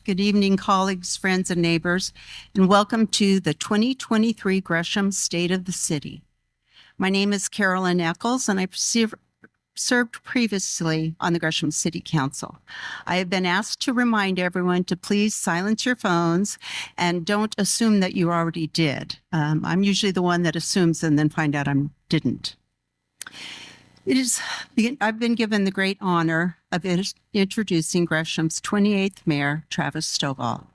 Good evening, colleagues, friends, and neighbors, and welcome to the 2023 Gresham State of the City. My name is Karylinn Echols, and I've served previously on the Gresham City Council. I have been asked to remind everyone to please silence your phones and don't assume that you already did. I'm usually the one that assumes and then find out I didn't. I've been given the great honor of introducing Gresham's 28th Mayor, Travis Stovall.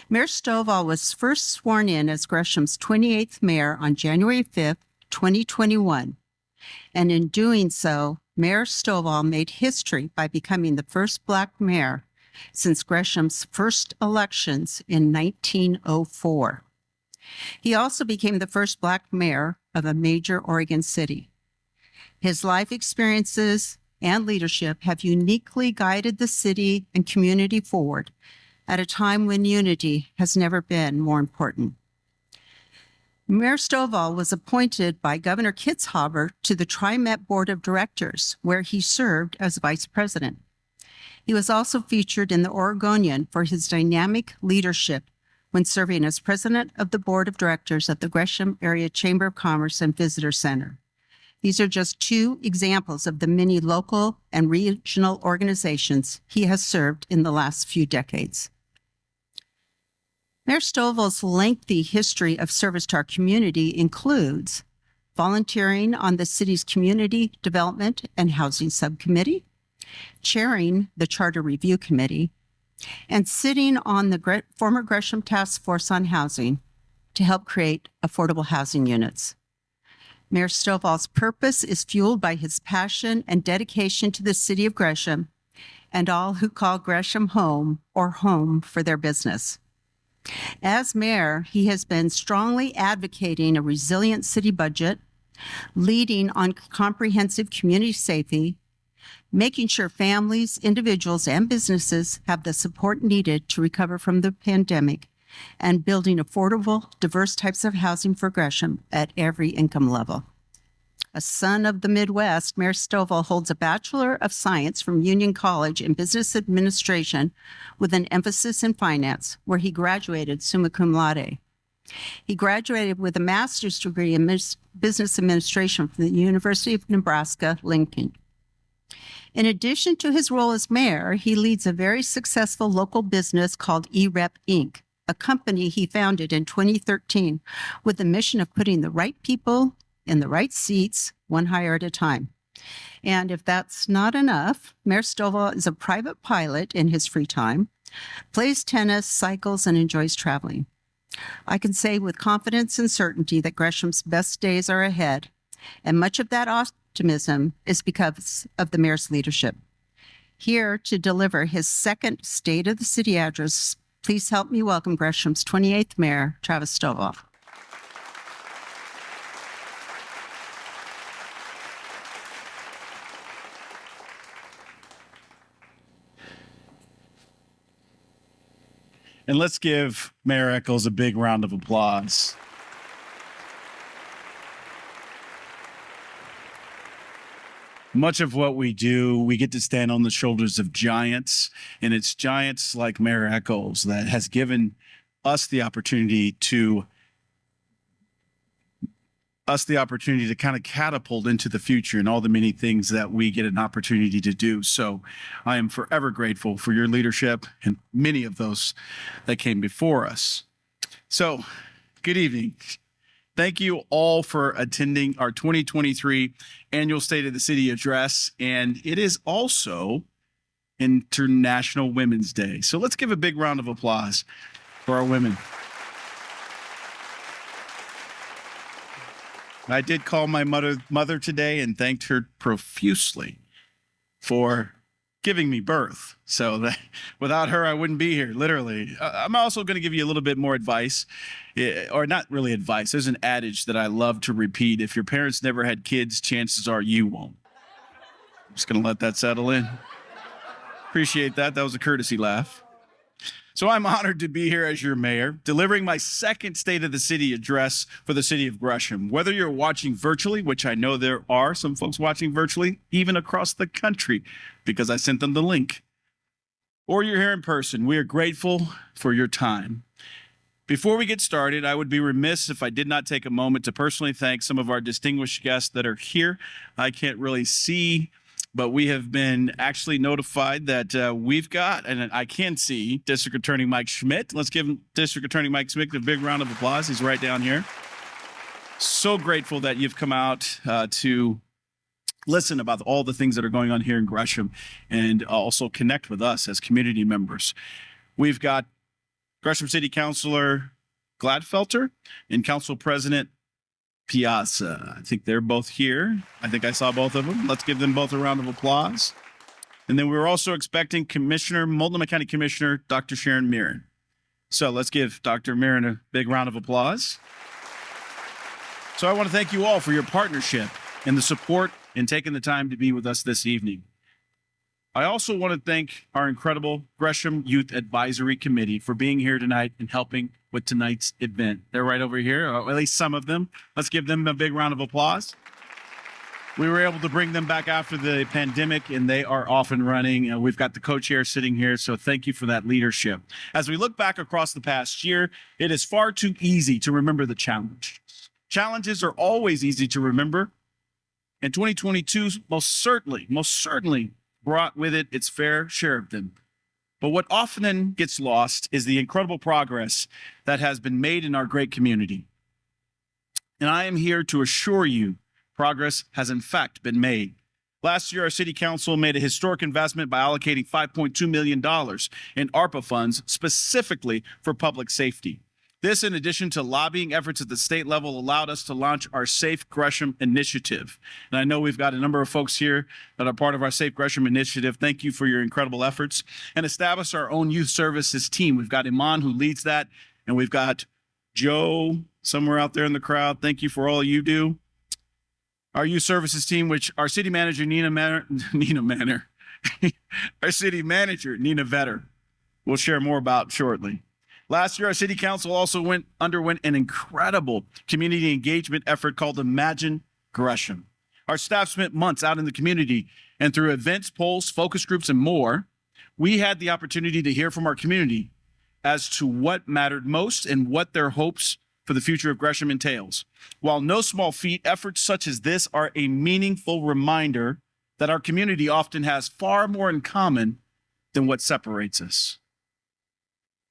Mayor Stovall was first sworn in as Gresham's 28th Mayor on January 5th, 2021. And in doing so, Mayor Stovall made history by becoming the first Black mayor since Gresham's first elections in 1904. He also became the first Black mayor of a major Oregon city. His life experiences and leadership have uniquely guided the city and community forward at a time when unity has never been more important. Mayor Stovall was appointed by Governor Kitzhaber to the TriMet Board of Directors, where he served as vice president. He was also featured in the Oregonian for his dynamic leadership when serving as president of the Board of Directors of the Gresham Area Chamber of Commerce and Visitor Center. These are just two examples of the many local and regional organizations he has served in the last few decades. Mayor Stovall's lengthy history of service to our community includes volunteering on the city's Community Development and Housing Subcommittee, chairing the Charter Review Committee, and sitting on the former Gresham Task Force on Housing to help create affordable housing units. Mayor Stovall's purpose is fueled by his passion and dedication to the city of Gresham and all who call Gresham home or home for their business. As mayor, he has been strongly advocating a resilient city budget, leading on comprehensive community safety, making sure families, individuals, and businesses have the support needed to recover from the pandemic, and building affordable, diverse types of housing for Gresham at every income level. A son of the Midwest, Mayor Stovall holds a Bachelor of Science from Union College in Business Administration with an emphasis in finance, where he graduated summa cum laude. He graduated with a master's degree in business administration from the University of Nebraska-Lincoln. In addition to his role as mayor, he leads a very successful local business called eRep Inc., a company he founded in 2013 with the mission of putting the right people in the right seats, one hire at a time. And if that's not enough, Mayor Stovall is a private pilot in his free time, plays tennis, cycles, and enjoys traveling. I can say with confidence and certainty that Gresham's best days are ahead, and much of that optimism is because of the mayor's leadership. Here to deliver his second State of the City address, please help me welcome Gresham's 28th Mayor, Travis Stovall. And let's give Mayor Echols a big round of applause. Much of what we do, we get to stand on the shoulders of giants, and it's giants like Mayor Echols that has given us the opportunity to kind of catapult into the future and all the many things that we get an opportunity to do. So I am forever grateful for your leadership and many of those that came before us. So good evening. Thank you all for attending our 2023 annual State of the City address. And it is also International Women's Day. So let's give a big round of applause for our women. I did call my mother today and thanked her profusely for giving me birth. So that without her, I wouldn't be here, literally. I'm also going to give you a little bit more advice, or not really advice. There's an adage that I love to repeat. If your parents never had kids, chances are you won't. I'm just going to let that settle in. Appreciate that. That was a courtesy laugh. So I'm honored to be here as your mayor, delivering my second State of the City address for the city of Gresham. Whether you're watching virtually, which I know there are some folks watching virtually, even across the country, because I sent them the link, or you're here in person, we are grateful for your time. Before we get started, I would be remiss if I did not take a moment to personally thank some of our distinguished guests that are here. I can't really see, but we have been actually notified that we've got, and I can see, District Attorney Mike Schmidt. Let's give District Attorney Mike Schmidt a big round of applause. He's right down here. So grateful that you've come out to listen about all the things that are going on here in Gresham and also connect with us as community members. We've got Gresham City Councilor Gladfelter and Council President Piazza. I think they're both here. I think I saw both of them. Let's give them both a round of applause. And then we're also expecting Multnomah County Commissioner Dr. Sharon Mirren. So let's give Dr. Mirren a big round of applause. So I want to thank you all for your partnership and the support and taking the time to be with us this evening. I also want to thank our incredible Gresham Youth Advisory Committee for being here tonight and helping with tonight's event. They're right over here, or at least some of them. Let's give them a big round of applause. We were able to bring them back after the pandemic, and they are off and running. We've got the co-chair sitting here, so thank you for that leadership. As we look back across the past year, it is far too easy to remember the challenge. Challenges are always easy to remember, and 2022 most certainly brought with it its fair share of them. But what often gets lost is the incredible progress that has been made in our great community. And I am here to assure you progress has in fact been made. Last year, our city council made a historic investment by allocating $5.2 million in ARPA funds specifically for public safety. This, in addition to lobbying efforts at the state level, allowed us to launch our Safe Gresham initiative. And I know we've got a number of folks here that are part of our Safe Gresham initiative. Thank you for your incredible efforts. And establish our own youth services team. We've got Iman who leads that, and we've got Joe somewhere out there in the crowd. Thank you for all you do. Our youth services team, which our city manager, our city manager, Nina Vetter, will share more about shortly. Last year, our city council also underwent an incredible community engagement effort called Imagine Gresham. Our staff spent months out in the community, and through events, polls, focus groups, and more, we had the opportunity to hear from our community as to what mattered most and what their hopes for the future of Gresham entails. While no small feat, efforts such as this are a meaningful reminder that our community often has far more in common than what separates us.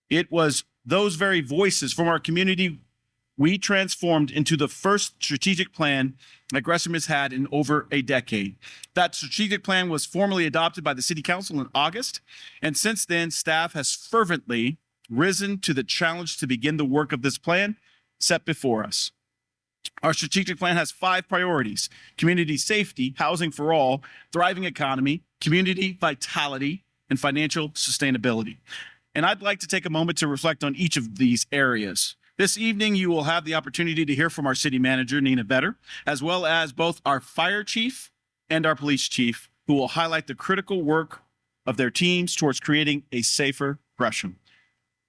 It was those very voices from our community we transformed into the first strategic plan that Gresham has had in over a decade. That strategic plan was formally adopted by the City Council in August, and since then, staff has fervently risen to the challenge to begin the work of this plan set before us. Our strategic plan has 5 priorities: community safety, housing for all, thriving economy, community vitality, and financial sustainability. And I'd like to take a moment to reflect on each of these areas. This evening, you will have the opportunity to hear from our city manager, Nina Vetter, as well as both our fire chief and our police chief, who will highlight the critical work of their teams towards creating a safer Gresham.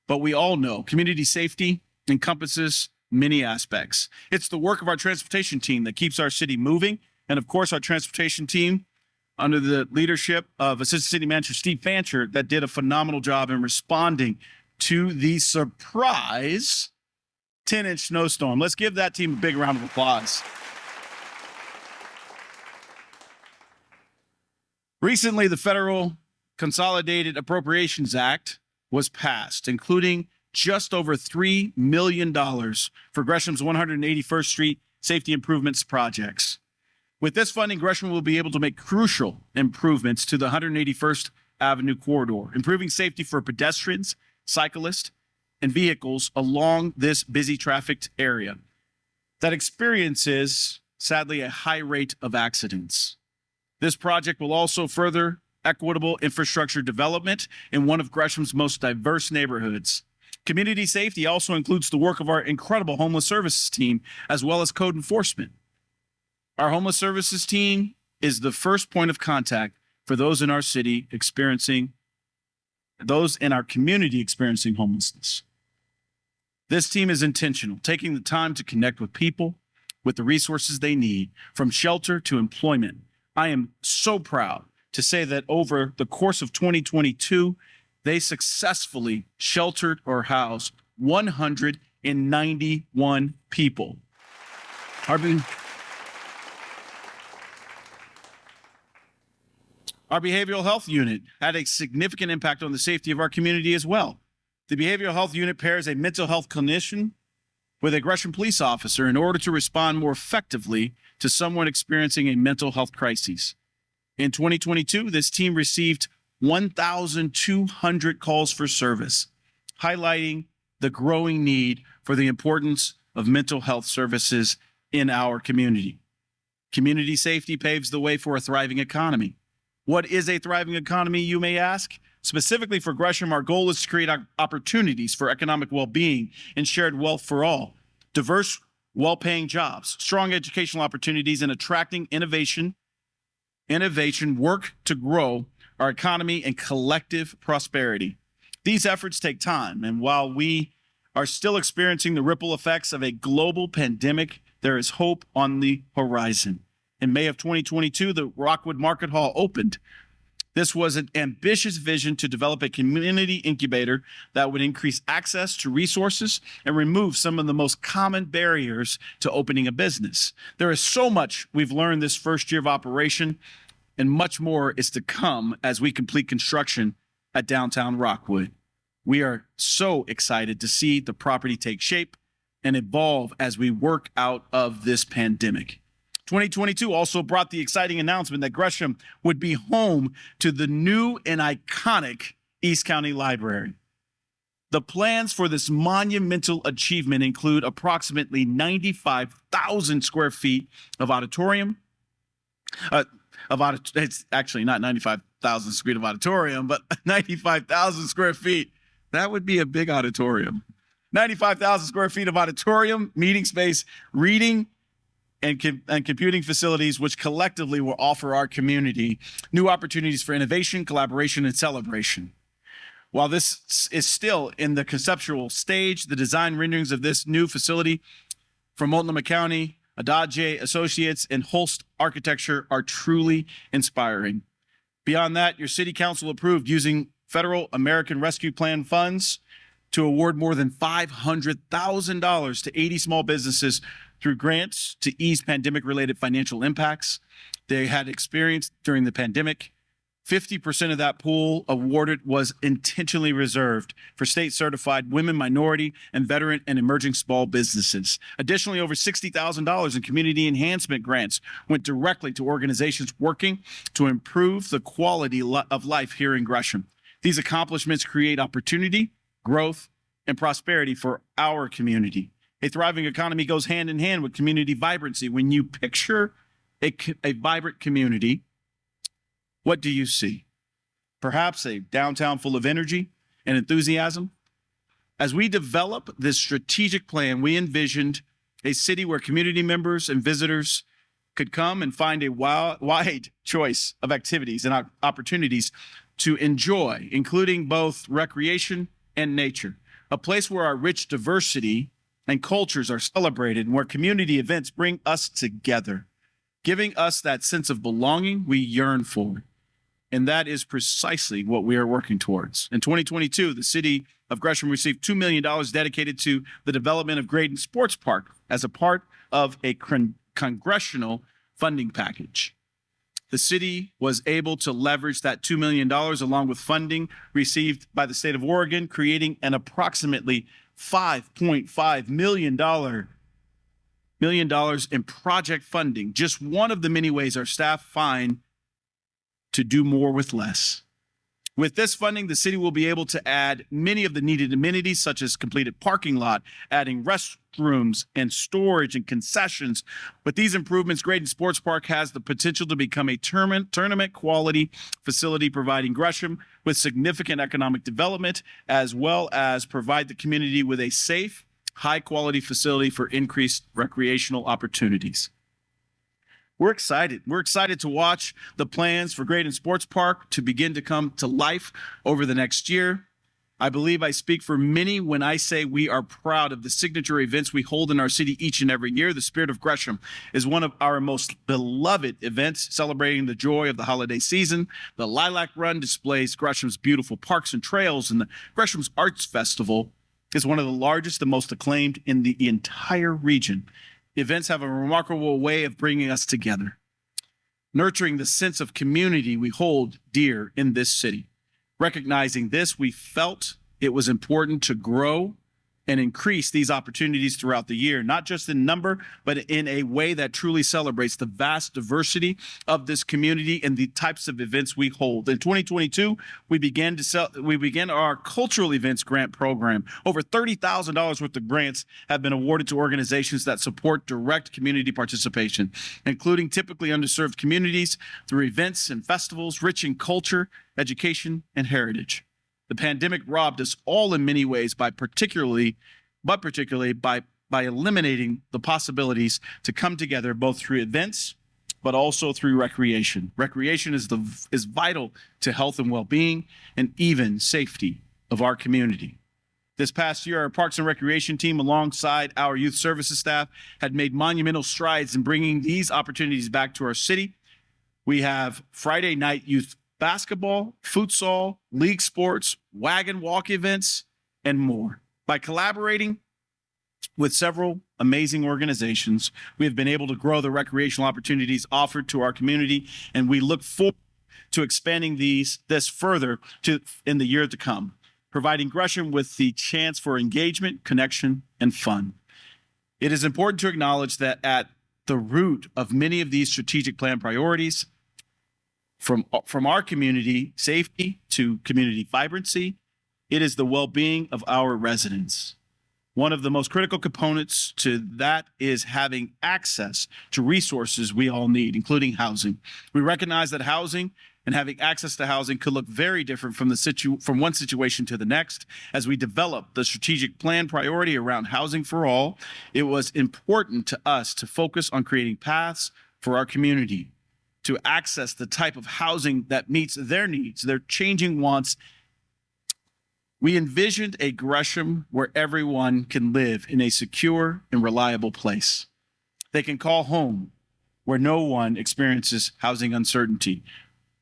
But we all know community safety encompasses many aspects. It's the work of our transportation team that keeps our city moving. And of course, our transportation team, under the leadership of Assistant City Manager Steve Fancher, that did a phenomenal job in responding to the surprise 10-inch snowstorm. Let's give that team a big round of applause. Recently, the Federal Consolidated Appropriations Act was passed, including just over $3 million for Gresham's 181st Street safety improvements projects. With this funding, Gresham will be able to make crucial improvements to the 181st Avenue corridor, improving safety for pedestrians, cyclists, and vehicles along this busy trafficked area that experiences, sadly, a high rate of accidents. This project will also further equitable infrastructure development in one of Gresham's most diverse neighborhoods. Community safety also includes the work of our incredible homeless services team, as well as code enforcement. Our homeless services team is the first point of contact for those in our city those in our community experiencing homelessness. This team is intentional, taking the time to connect with people with the resources they need, from shelter to employment. I am so proud to say that over the course of 2022, they successfully sheltered or housed 191 people. Our behavioral health unit had a significant impact on the safety of our community as well. The behavioral health unit pairs a mental health clinician with a Gresham police officer in order to respond more effectively to someone experiencing a mental health crisis. In 2022, this team received 1,200 calls for service, highlighting the growing need for the importance of mental health services in our community. Community safety paves the way for a thriving economy. What is a thriving economy, you may ask? Specifically for Gresham, our goal is to create opportunities for economic well-being and shared wealth for all, diverse, well-paying jobs, strong educational opportunities, and attracting innovation work to grow our economy and collective prosperity. These efforts take time, and while we are still experiencing the ripple effects of a global pandemic, there is hope on the horizon. In May of 2022, the Rockwood Market Hall opened. This was an ambitious vision to develop a community incubator that would increase access to resources and remove some of the most common barriers to opening a business. There is so much we've learned this first year of operation, and much more is to come as we complete construction at downtown Rockwood. We are so excited to see the property take shape and evolve as we work out of this pandemic. 2022 also brought the exciting announcement that Gresham would be home to the new and iconic East County Library. The plans for this monumental achievement include approximately 95,000 square feet of auditorium. It's actually not 95,000 square feet of auditorium, but 95,000 square feet. That would be a big auditorium. 95,000 square feet of auditorium, meeting space, reading, and computing facilities, which collectively will offer our community new opportunities for innovation, collaboration, and celebration. While this is still in the conceptual stage, the design renderings of this new facility from Multnomah County, Adage Associates, and Holst Architecture are truly inspiring. Beyond that, your city council approved using federal American Rescue Plan funds to award more than $500,000 to 80 small businesses through grants to ease pandemic-related financial impacts they had experienced during the pandemic. 50% of that pool awarded was intentionally reserved for state-certified women, minority, and veteran and emerging small businesses. Additionally, over $60,000 in community enhancement grants went directly to organizations working to improve the quality of life here in Gresham. These accomplishments create opportunity, growth, and prosperity for our community. A thriving economy goes hand in hand with community vibrancy. When you picture a vibrant community, what do you see? Perhaps a downtown full of energy and enthusiasm. As we develop this strategic plan, we envisioned a city where community members and visitors could come and find a wide choice of activities and opportunities to enjoy, including both recreation and nature. A place where our rich diversity and cultures are celebrated and where community events bring us together, giving us that sense of belonging we yearn for. And that is precisely what we are working towards. In 2022, the city of Gresham received $2 million dedicated to the development of Graydon Sports Park as a part of a congressional funding package. The city was able to leverage that $2 million along with funding received by the state of Oregon, creating an approximately $5.5 million in project funding, just one of the many ways our staff find to do more with less. With this funding, the city will be able to add many of the needed amenities, such as completed parking lot, adding restrooms and storage and concessions. With these improvements, Graydon Sports Park has the potential to become a tournament quality facility, providing Gresham with significant economic development, as well as provide the community with a safe, high quality facility for increased recreational opportunities. We're excited. We're excited to watch the plans for Graydon Sports Park to begin to come to life over the next year. I believe I speak for many when I say we are proud of the signature events we hold in our city each and every year. The Spirit of Gresham is one of our most beloved events, celebrating the joy of the holiday season. The Lilac Run displays Gresham's beautiful parks and trails, and the Gresham's Arts Festival is one of the largest and most acclaimed in the entire region. The events have a remarkable way of bringing us together, nurturing the sense of community we hold dear in this city. Recognizing this, we felt it was important to grow and increase these opportunities throughout the year, not just in number, but in a way that truly celebrates the vast diversity of this community and the types of events we hold. In 2022, we began our cultural events grant program. Over $30,000 worth of grants have been awarded to organizations that support direct community participation, including typically underserved communities through events and festivals rich in culture, education, and heritage. The pandemic robbed us all in many ways particularly by eliminating the possibilities to come together both through events, but also through recreation. Recreation is vital to health and well-being and even safety of our community. This past year, our Parks and Recreation team, alongside our youth services staff, had made monumental strides in bringing these opportunities back to our city. We have Friday night youth basketball, futsal, league sports, wagon walk events, and more. By collaborating with several amazing organizations, we have been able to grow the recreational opportunities offered to our community, and we look forward to expanding this further in the year to come, providing Gresham with the chance for engagement, connection, and fun. It is important to acknowledge that at the root of many of these strategic plan priorities, from our community safety to community vibrancy, it is the well-being of our residents. One of the most critical components to that is having access to resources we all need, including housing. We recognize that housing and having access to housing could look very different from one situation to the next. As we develop the strategic plan priority around housing for all, it was important to us to focus on creating paths for our community to access the type of housing that meets their needs, their changing wants. We envisioned a Gresham where everyone can live in a secure and reliable place. They can call home, where no one experiences housing uncertainty.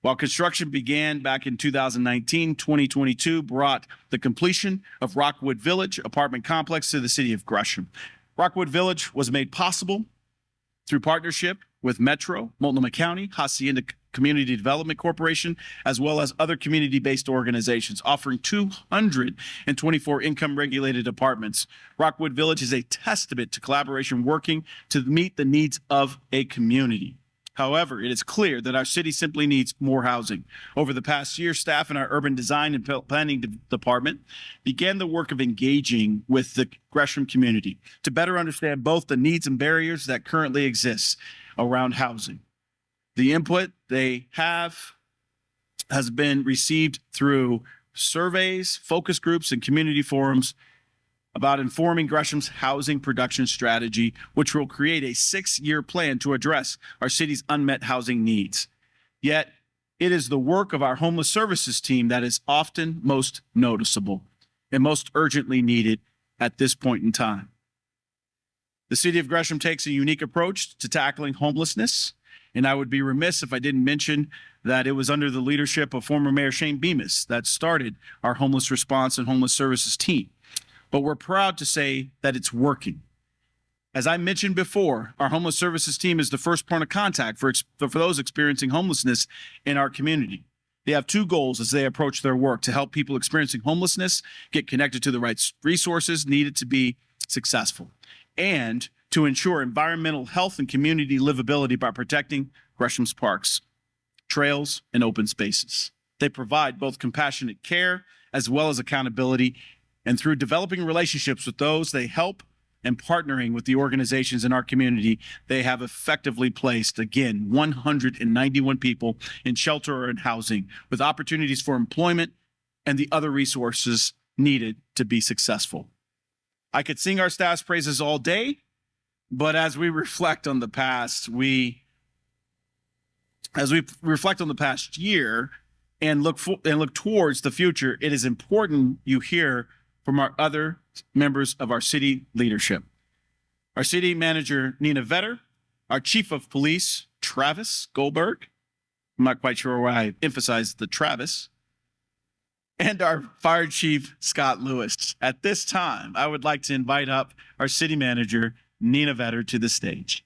While construction began back in 2019, 2022 brought the completion of Rockwood Village apartment complex to the city of Gresham. Rockwood Village was made possible through partnership with Metro, Multnomah County, Hacienda Community Development Corporation, as well as other community-based organizations, offering 224 income-regulated apartments. Rockwood Village is a testament to collaboration working to meet the needs of a community. However, it is clear that our city simply needs more housing. Over the past year, staff in our urban design and planning department began the work of engaging with the Gresham community to better understand both the needs and barriers that currently exist around housing. The input they have has been received through surveys, focus groups, and community forums about informing Gresham's housing production strategy, which will create a 6-year plan to address our city's unmet housing needs. Yet, it is the work of our homeless services team that is often most noticeable and most urgently needed at this point in time. The city of Gresham takes a unique approach to tackling homelessness, and I would be remiss if I didn't mention that it was under the leadership of former Mayor Shane Bemis that started our homeless response and homeless services team. But we're proud to say that it's working. As I mentioned before, our homeless services team is the first point of contact for those experiencing homelessness in our community. They have two goals as they approach their work: to help people experiencing homelessness get connected to the right resources needed to be successful, and to ensure environmental health and community livability by protecting Gresham's parks, trails, and open spaces. They provide both compassionate care as well as accountability, and through developing relationships with those they help and partnering with the organizations in our community, they have effectively placed, again, 191 people in shelter or in housing with opportunities for employment and the other resources needed to be successful. I could sing our staff's praises all day, but as we reflect on the past, year and look towards the future, it is important you hear from our other members of our city leadership. Our city manager, Nina Vetter, our chief of police, Travis Gullberg. I'm not quite sure why I emphasized the Travis. And our fire chief, Scott Lewis. At this time, I would like to invite up our city manager, Nina Vetter, to the stage.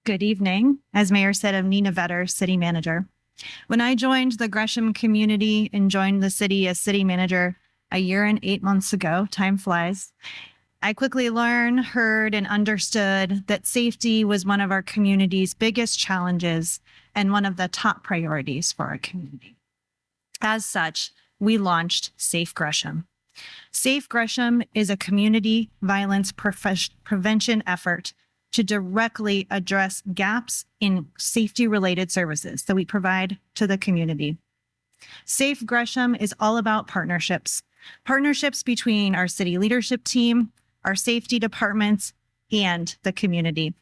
Good evening. As Mayor said, I'm Nina Vetter, City Manager. When I joined the Gresham community and joined the city as City Manager a year and 8 months ago, time flies, I quickly learned, heard, and understood that safety was one of our community's biggest challenges and one of the top priorities for our community. As such, we launched Safe Gresham. Safe Gresham is a community violence prevention effort to directly address gaps in safety-related services that we provide to the community. Safe Gresham is all about partnerships between our city leadership team, our safety departments, and the community.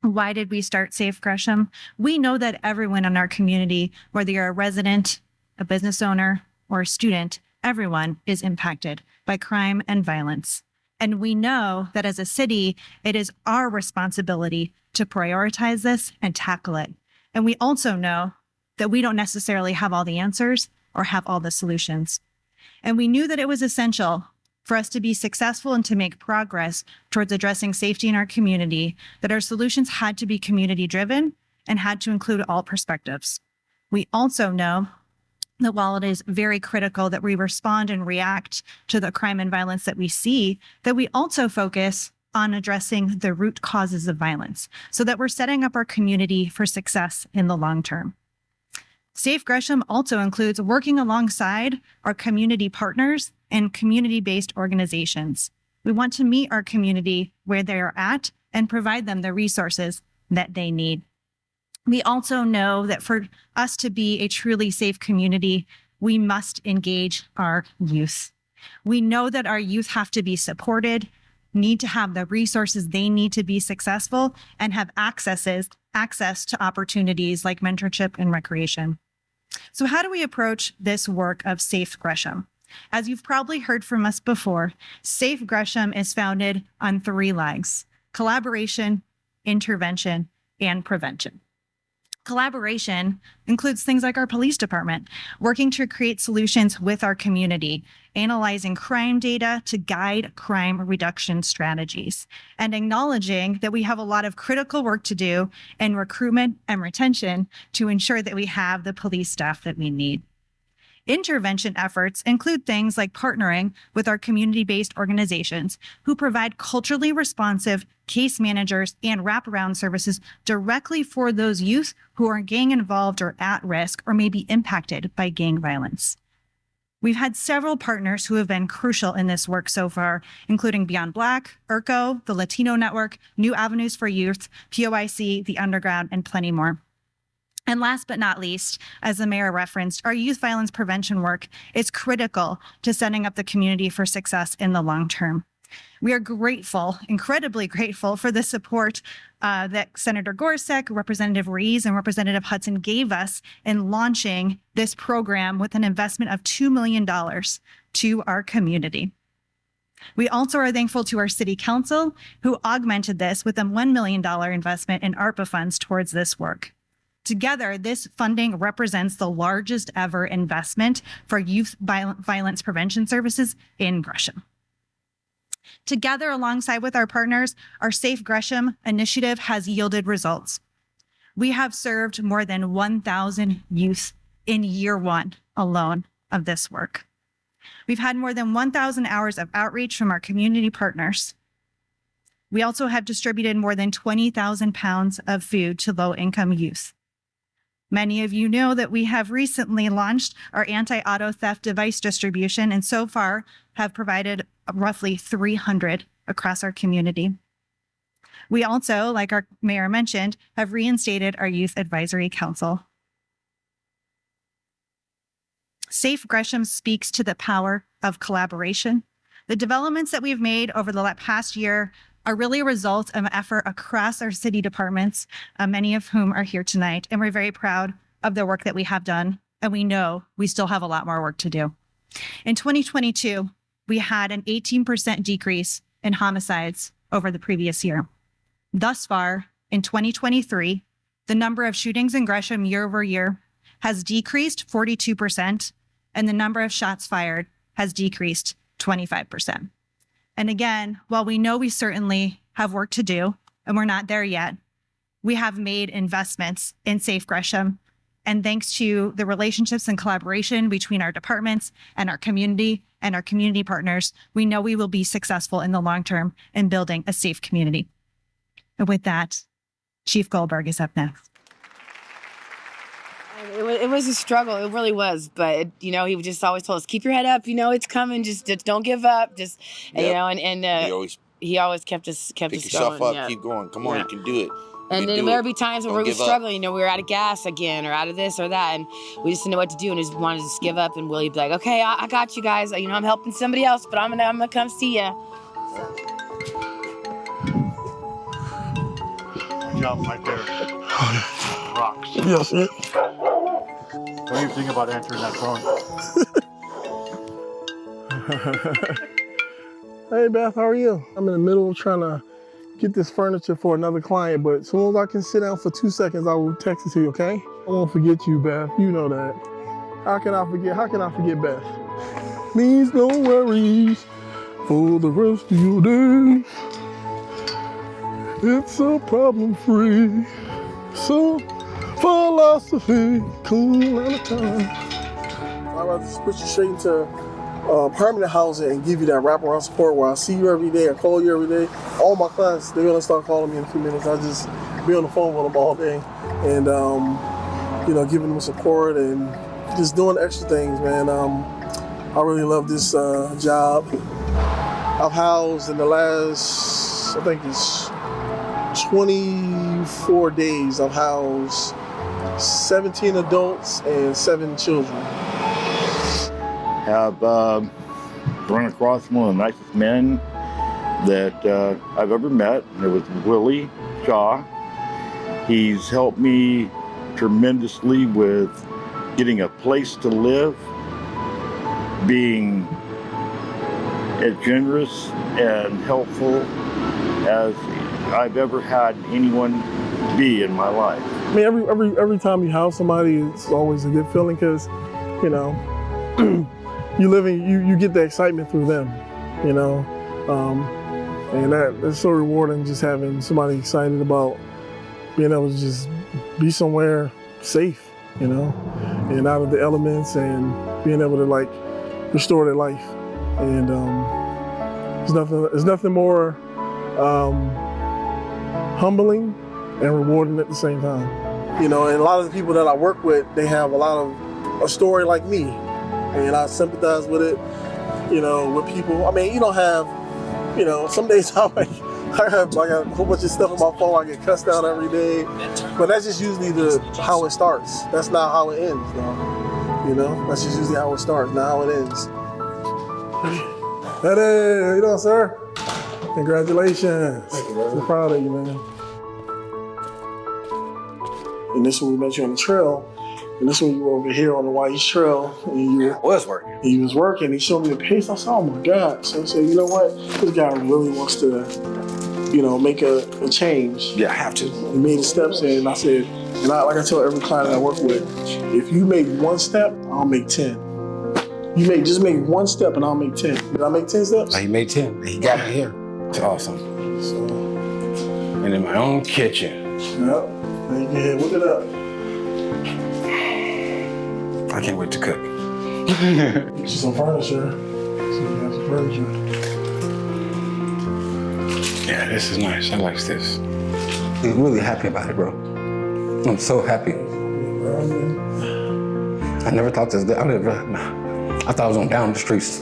Why did we start Safe Gresham? We know that everyone in our community, whether you're a resident, a business owner, or a student, everyone is impacted by crime and violence. And we know that as a city, it is our responsibility to prioritize this and tackle it. And we also know that we don't necessarily have all the answers or have all the solutions. And we knew that it was essential for us to be successful and to make progress towards addressing safety in our community, that our solutions had to be community-driven and had to include all perspectives. We also know that while it is very critical that we respond and react to the crime and violence that we see, that we also focus on addressing the root causes of violence so that we're setting up our community for success in the long term. Safe Gresham also includes working alongside our community partners and community-based organizations. We want to meet our community where they are at and provide them the resources that they need. We also know that for us to be a truly safe community, we must engage our youth. We know that our youth have to be supported, need to have the resources they need to be successful, and have access to opportunities like mentorship and recreation. So how do we approach this work of Safe Gresham? As you've probably heard from us before, Safe Gresham is founded on 3 legs: collaboration, intervention, and prevention. Collaboration includes things like our police department, working to create solutions with our community, analyzing crime data to guide crime reduction strategies, and acknowledging that we have a lot of critical work to do in recruitment and retention to ensure that we have the police staff that we need. Intervention efforts include things like partnering with our community-based organizations who provide culturally responsive case managers and wraparound services directly for those youth who are gang involved or at risk or may be impacted by gang violence. We've had several partners who have been crucial in this work so far, including Beyond Black, IRCO, the Latino Network, New Avenues for Youth, POIC, The Underground, and plenty more. And last but not least, as the mayor referenced, our youth violence prevention work is critical to setting up the community for success in the long term. We are grateful, incredibly grateful for the support that Senator Gorsuch, Representative Rees, and Representative Hudson gave us in launching this program with an investment of $2 million to our community. We also are thankful to our city council, who augmented this with a $1 million investment in ARPA funds towards this work. Together, this funding represents the largest ever investment for youth violence prevention services in Gresham. Together, alongside with our partners, our Safe Gresham initiative has yielded results. We have served more than 1,000 youth in year 1 alone of this work. We've had more than 1,000 hours of outreach from our community partners. We also have distributed more than 20,000 pounds of food to low-income youth. Many of you know that we have recently launched our anti-auto theft device distribution and so far have provided roughly 300 across our community. We also, like our mayor mentioned, have reinstated our Youth Advisory Council. Safe Gresham speaks to the power of collaboration. The developments that we've made over the past year are really a result of effort across our city departments, many of whom are here tonight. And we're very proud of the work that we have done. And we know we still have a lot more work to do. In 2022, we had an 18% decrease in homicides over the previous year. Thus far, in 2023, the number of shootings in Gresham year over year has decreased 42%, and the number of shots fired has decreased 25%. And again, while we know we certainly have work to do, and we're not there yet, we have made investments in Safe Gresham. And thanks to the relationships and collaboration between our departments and our community partners, we know we will be successful in the long term in building a safe community. And with that, Chief Gullberg is up next. It was a struggle. It really was. But, he would just always told us, keep your head up. It's coming. Just don't give up. Just, Yep. He always kept us Pick going. yourself up, Yeah. keep going. Come on, Yeah. you can do it. And then there would be times when we were struggling. We were out of gas again or out of this or that. And we just didn't know what to do and just wanted to just give up. And Willie'd be like, okay, I got you guys. I'm helping somebody else, but I'm gonna come see you. Good job right there. Rocks. Yes, sir. What do you think about answering that phone? Hey, Beth, how are you? I'm in the middle of trying to get this furniture for another client, but as soon as I can sit down for 2 seconds, I will text it to you, okay? I won't forget you, Beth. You know that. How can I forget Beth? Please no worries for the rest of your day. It's a problem-free, so philosophy, cool at a time. I'd rather just put you straight into permanent housing and give you that wraparound support where I see you every day, I call you every day. All my clients, they're gonna start calling me in a few minutes. I just be on the phone with them all day and, giving them support and just doing extra things, man. I really love this job. I've housed in the last, I think it's 24 days, I've housed 17 adults and 7 children. Have run across one of the nicest men that I've ever met. It was Willie Shaw. He's helped me tremendously with getting a place to live, being as generous and helpful as I've ever had anyone be in my life. I mean, every time you house somebody, it's always a good feeling because, you get the excitement through them, and that's so rewarding just having somebody excited about being able to just be somewhere safe, and out of the elements and being able to restore their life. And there's nothing more humbling and rewarding at the same time. And a lot of the people that I work with, they have a story like me. And I sympathize with it, with people. I mean, you don't have, some days I got a whole bunch of stuff on my phone. I get cussed out every day. But that's just usually how it starts. That's not how it ends, though. That's just usually how it starts, not how it ends. Hey, how you doing, sir? Congratulations. Thank you, brother. I'm proud of you, man. And this is when we met you on the trail. And this is when you were over here on the White Trail. And you was working. He was working. He showed me the pace. I said, oh my God. So I said, you know what? This guy really wants to, make a change. Yeah, I have to. He made the steps and I said, like I tell every client that I work with, if you make one step, I'll make 10. Just make one step and I'll make 10. Did I make 10 steps? He made 10. He got me here. It's awesome. So, And in my own kitchen. yep. Thank you. Whip it up. I can't wait to cook. Get you some furniture. So you have some furniture. Yeah, this is nice. I like this. I'm really happy about it, bro. I'm so happy. I never thought this. I thought I was on down the streets.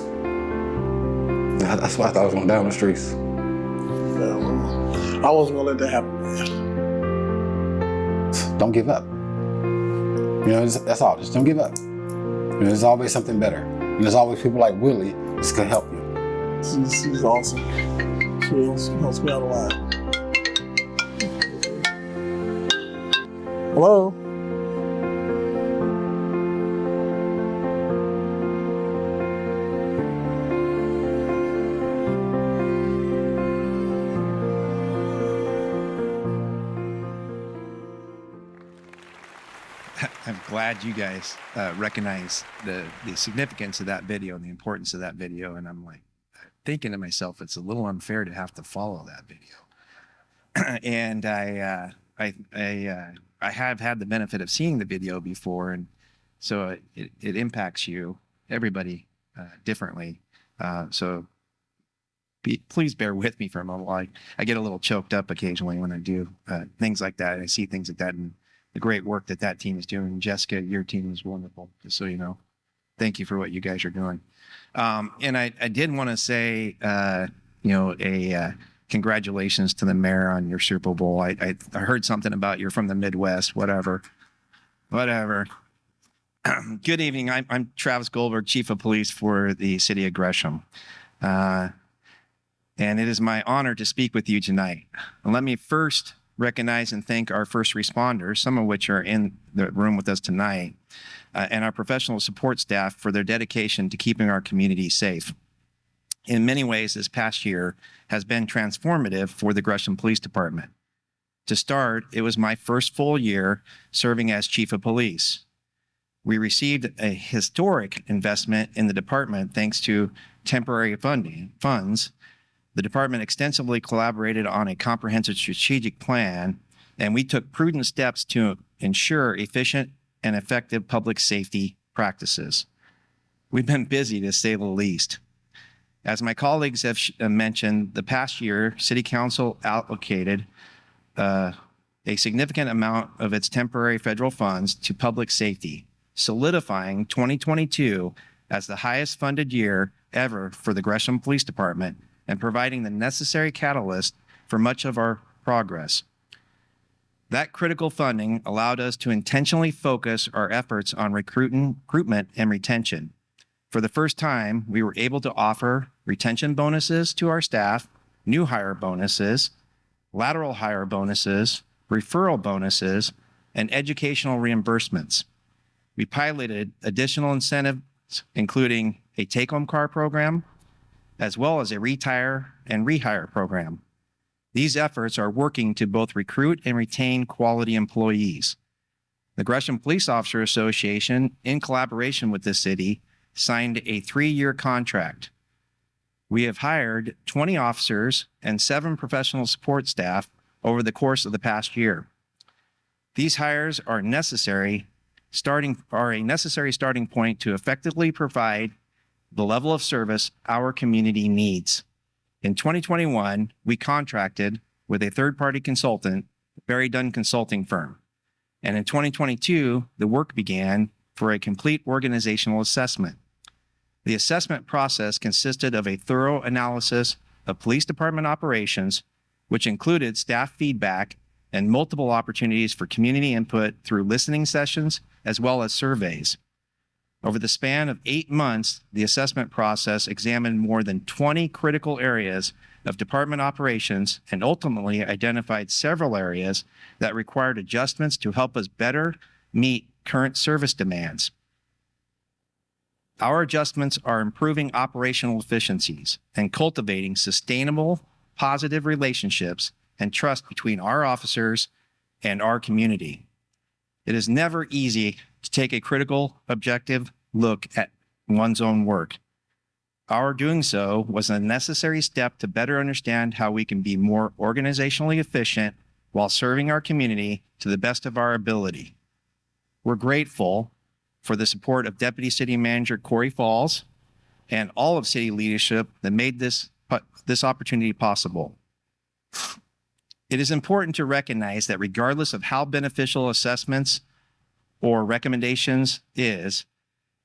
That's why I thought I was on down the streets. Yeah, well, I wasn't gonna let that happen, man. Don't give up. You know, that's all. Just don't give up. You know, there's always something better. And there's always people like Willie that's gonna help you. She's awesome. She helps me out a lot. Hello? I'm glad you guys recognize the significance of that video and the importance of that video. And I'm like thinking to myself, it's a little unfair to have to follow that video. And I have had the benefit of seeing the video before, and so it impacts everybody differently. So please bear with me for a moment. I get a little choked up occasionally when I do things like that. I see things like that, and the great work that team is doing. Jessica, your team is wonderful, just so you know. Thank you for what you guys are doing. And I did want to say, congratulations to the mayor on your Super Bowl. I heard something about you're from the Midwest, whatever. Good evening. I'm Travis Gullberg, Chief of Police for the city of Gresham. And it is my honor to speak with you tonight. And let me first recognize and thank our first responders, some of which are in the room with us tonight, and our professional support staff for their dedication to keeping our community safe. In many ways, this past year has been transformative for the Gresham Police Department. To start, it was my first full year serving as Chief of Police. We received a historic investment in the department thanks to temporary funds. The department extensively collaborated on a comprehensive strategic plan, and we took prudent steps to ensure efficient and effective public safety practices. We've been busy, to say the least. As my colleagues have mentioned, the past year, City Council allocated a significant amount of its temporary federal funds to public safety, solidifying 2022 as the highest funded year ever for the Gresham Police Department and providing the necessary catalyst for much of our progress. That critical funding allowed us to intentionally focus our efforts on recruitment and retention. For the first time, we were able to offer retention bonuses to our staff, new hire bonuses, lateral hire bonuses, referral bonuses, and educational reimbursements. We piloted additional incentives, including a take-home car program, as well as a retire and rehire program. These efforts are working to both recruit and retain quality employees. The Gresham Police Officer Association, in collaboration with the city, signed a 3-year contract. We have hired 20 officers and 7 professional support staff over the course of the past year. These hires are a necessary starting point to effectively provide the level of service our community needs. In 2021, we contracted with a third-party consultant, Barry Dunn Consulting Firm. And in 2022, the work began for a complete organizational assessment. The assessment process consisted of a thorough analysis of police department operations, which included staff feedback and multiple opportunities for community input through listening sessions as well as surveys. Over the span of 8 months, the assessment process examined more than 20 critical areas of department operations and ultimately identified several areas that required adjustments to help us better meet current service demands. Our adjustments are improving operational efficiencies and cultivating sustainable, positive relationships and trust between our officers and our community. It is never easy to take a critical, objective look at one's own work. Our doing so was a necessary step to better understand how we can be more organizationally efficient while serving our community to the best of our ability. We're grateful for the support of Deputy City Manager Corey Falls and all of city leadership that made this opportunity possible. It is important to recognize that regardless of how beneficial assessments or recommendations is,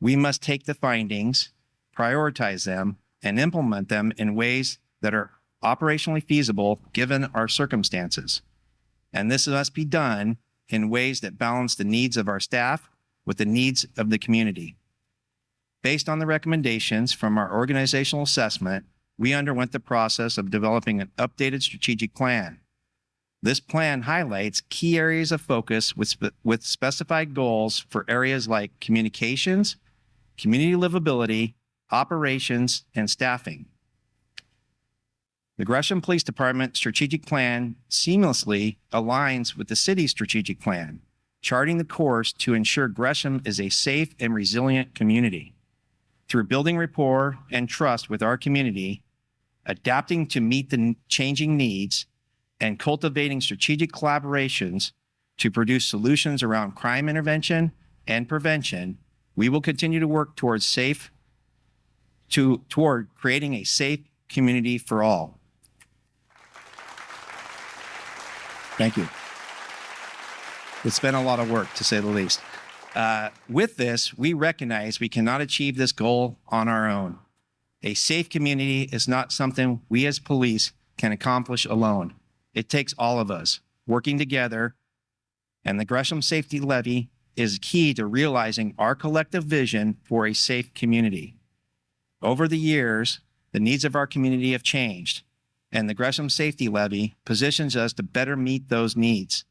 we must take the findings, prioritize them, and implement them in ways that are operationally feasible given our circumstances. And this must be done in ways that balance the needs of our staff with the needs of the community. Based on the recommendations from our organizational assessment, we underwent the process of developing an updated strategic plan. This plan highlights key areas of focus with specified goals for areas like communications, community livability, operations, and staffing. The Gresham Police Department strategic plan seamlessly aligns with the city's strategic plan, charting the course to ensure Gresham is a safe and resilient community. Through building rapport and trust with our community, adapting to meet the changing needs, and cultivating strategic collaborations to produce solutions around crime intervention and prevention, we will continue to work toward creating a safe community for all. Thank you. It's been a lot of work, to say the least. With this, we recognize we cannot achieve this goal on our own. A safe community is not something we as police can accomplish alone. It takes all of us working together, and the Gresham Safety Levy is key to realizing our collective vision for a safe community. Over the years, the needs of our community have changed, and the Gresham Safety Levy positions us to better meet those needs.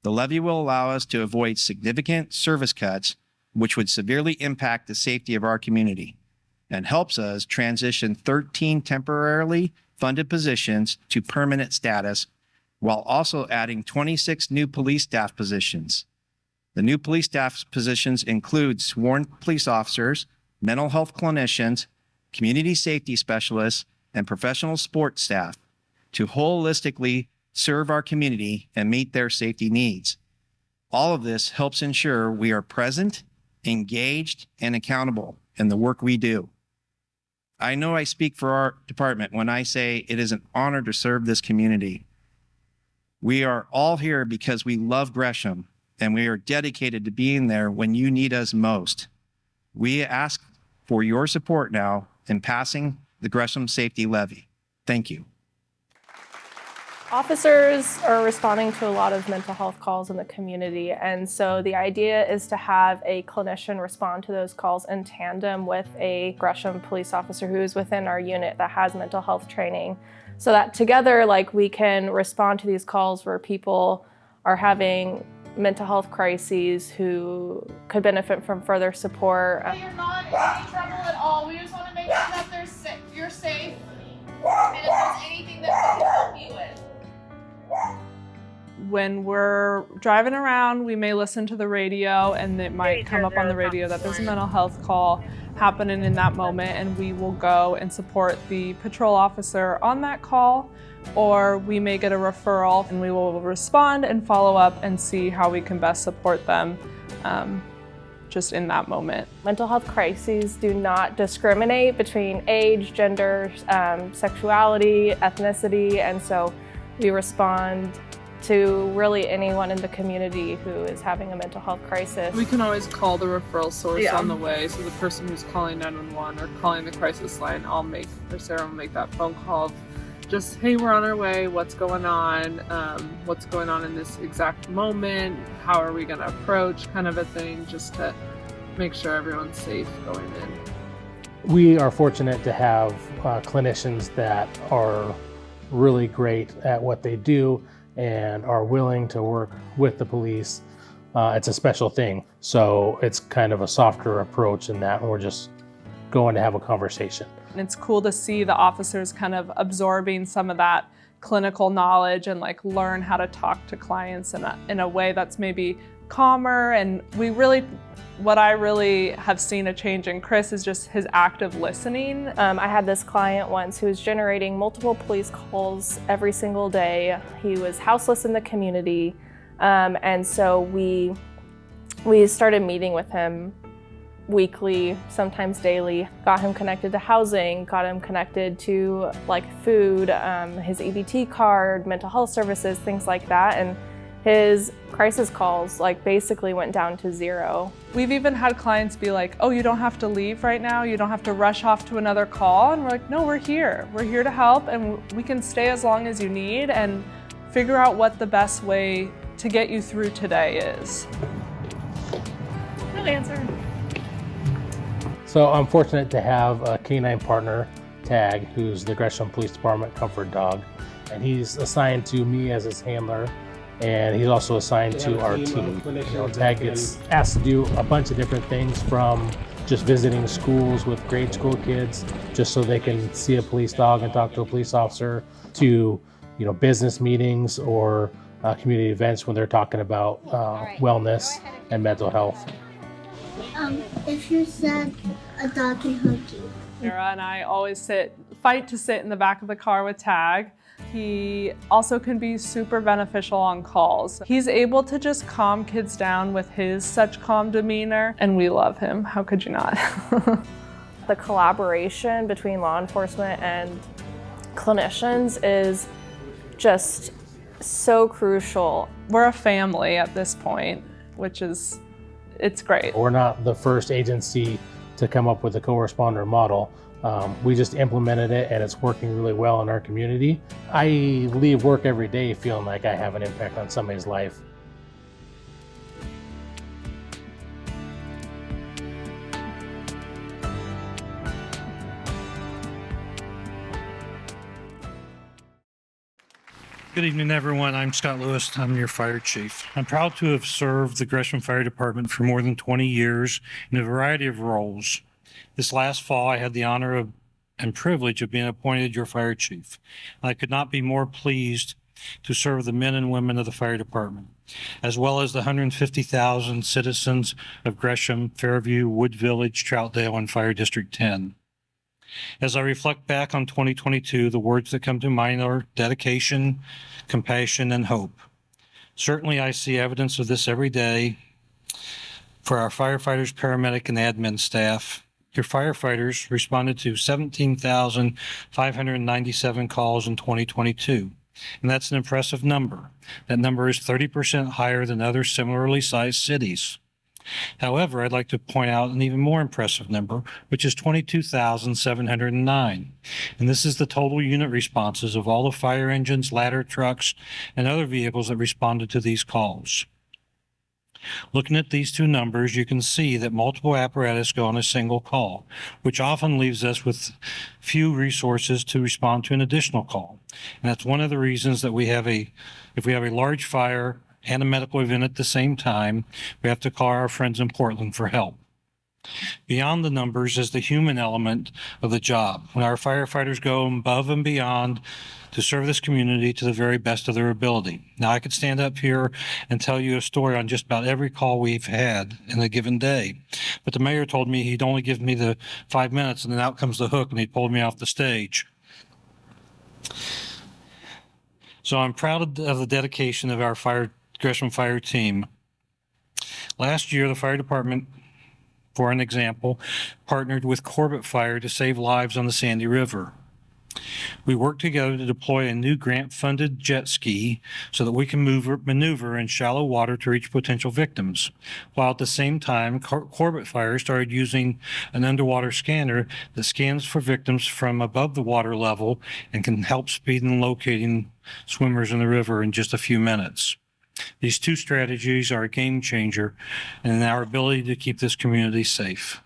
The levy will allow us to avoid significant service cuts, which would severely impact the safety of our community, and helps us transition 13 temporarily funded positions to permanent status, while also adding 26 new police staff positions. The new police staff positions include sworn police officers, mental health clinicians, community safety specialists, and professional support staff to holistically serve our community and meet their safety needs. All of this helps ensure we are present, engaged, and accountable in the work we do. I know I speak for our department when I say it is an honor to serve this community. We are all here because we love Gresham, and we are dedicated to being there when you need us most. We ask for your support now in passing the Gresham Safety Levy. Thank you. Officers are responding to a lot of mental health calls in the community, and so the idea is to have a clinician respond to those calls in tandem with a Gresham police officer who is within our unit that has mental health training, so that together, we can respond to these calls where people are having mental health crises who could benefit from further support. You're not in any trouble at all. We just want to make sure that you're safe, and if there's anything that we can help you with. When we're driving around, we may listen to the radio, and it might come up on the radio that there's a mental health call happening in that moment, and we will go and support the patrol officer on that call, or we may get a referral and we will respond and follow up and see how we can best support them just in that moment. Mental health crises do not discriminate between age, gender, sexuality, ethnicity, and so we respond to really anyone in the community who is having a mental health crisis. We can always call the referral source on the way, so the person who's calling 911 or calling the crisis line, Sarah will make that phone call of just, hey, we're on our way, what's going on in this exact moment, how are we going to approach, kind of a thing, just to make sure everyone's safe going in. We are fortunate to have clinicians that are really great at what they do and are willing to work with the police. It's a special thing, so it's kind of a softer approach in that we're just going to have a conversation. And it's cool to see the officers kind of absorbing some of that clinical knowledge and learn how to talk to clients in a way that's maybe calmer. And what I really have seen a change in Chris is just his active listening. I had this client once who was generating multiple police calls every single day. He was houseless in the community, and so we started meeting with him weekly, sometimes daily. Got him connected to housing, got him connected to like food, his EBT card, mental health services, things like that. And his crisis calls like basically went down to 0. We've even had clients be like, oh, you don't have to leave right now. You don't have to rush off to another call. And we're like, no, we're here. We're here to help, and we can stay as long as you need and figure out what the best way to get you through today is. Good answer. So I'm fortunate to have a canine partner, Tag, who's the Gresham Police Department comfort dog, and he's assigned to me as his handler, and he's also assigned to our team. Tag gets asked to do a bunch of different things, from just visiting schools with grade school kids, just so they can see a police dog and talk to a police officer, to business meetings or community events when they're talking about wellness and mental health. If you're sad, a dog can hug you. Sarah and I always fight to sit in the back of the car with Tag. He also can be super beneficial on calls. He's able to just calm kids down with his such calm demeanor, and we love him. How could you not? The collaboration between law enforcement and clinicians is just so crucial. We're a family at this point, which is, it's great. We're not the first agency to come up with a co-responder model. We just implemented it, and it's working really well in our community. I leave work every day feeling like I have an impact on somebody's life. Good evening, everyone. I'm Scott Lewis. I'm your fire chief. I'm proud to have served the Gresham Fire Department for more than 20 years in a variety of roles. This last fall, I had the honor and privilege of being appointed your fire chief. I could not be more pleased to serve the men and women of the fire department, as well as the 150,000 citizens of Gresham, Fairview, Wood Village, Troutdale, and Fire District 10. As I reflect back on 2022, the words that come to mind are dedication, compassion, and hope. Certainly, I see evidence of this every day for our firefighters, paramedic, and admin staff. Your firefighters responded to 17,597 calls in 2022, and that's an impressive number. That number is 30% higher than other similarly sized cities. However, I'd like to point out an even more impressive number, which is 22,709. And this is the total unit responses of all the fire engines, ladder trucks, and other vehicles that responded to these calls. Looking at these two numbers, you can see that multiple apparatus go on a single call, which often leaves us with few resources to respond to an additional call. And that's one of the reasons that if we have a large fire and a medical event at the same time, we have to call our friends in Portland for help. Beyond the numbers is the human element of the job, when our firefighters go above and beyond to serve this community to the very best of their ability. Now, I could stand up here and tell you a story on just about every call we've had in a given day, but the mayor told me he'd only give me the 5 minutes, and then out comes the hook, and he pulled me off the stage. So I'm proud of the dedication of our Gresham Fire team. Last year, the fire department, for an example, partnered with Corbett Fire to save lives on the Sandy River. We worked together to deploy a new grant-funded jet ski so that we can maneuver in shallow water to reach potential victims, while at the same time, Corbett Fire started using an underwater scanner that scans for victims from above the water level and can help speed in locating swimmers in the river in just a few minutes. These two strategies are a game changer in our ability to keep this community safe.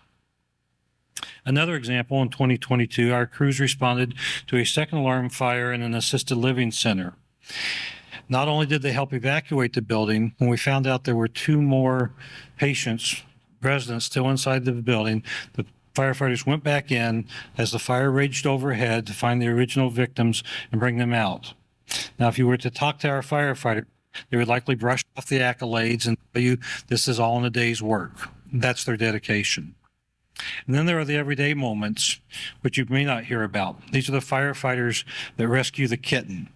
Another example, in 2022, our crews responded to a second alarm fire in an assisted living center. Not only did they help evacuate the building, when we found out there were 2 more residents still inside the building, the firefighters went back in as the fire raged overhead to find the original victims and bring them out. Now, if you were to talk to our firefighter, they would likely brush off the accolades and tell you this is all in a day's work. That's their dedication. And then there are the everyday moments, which you may not hear about. These are the firefighters that rescue the kitten,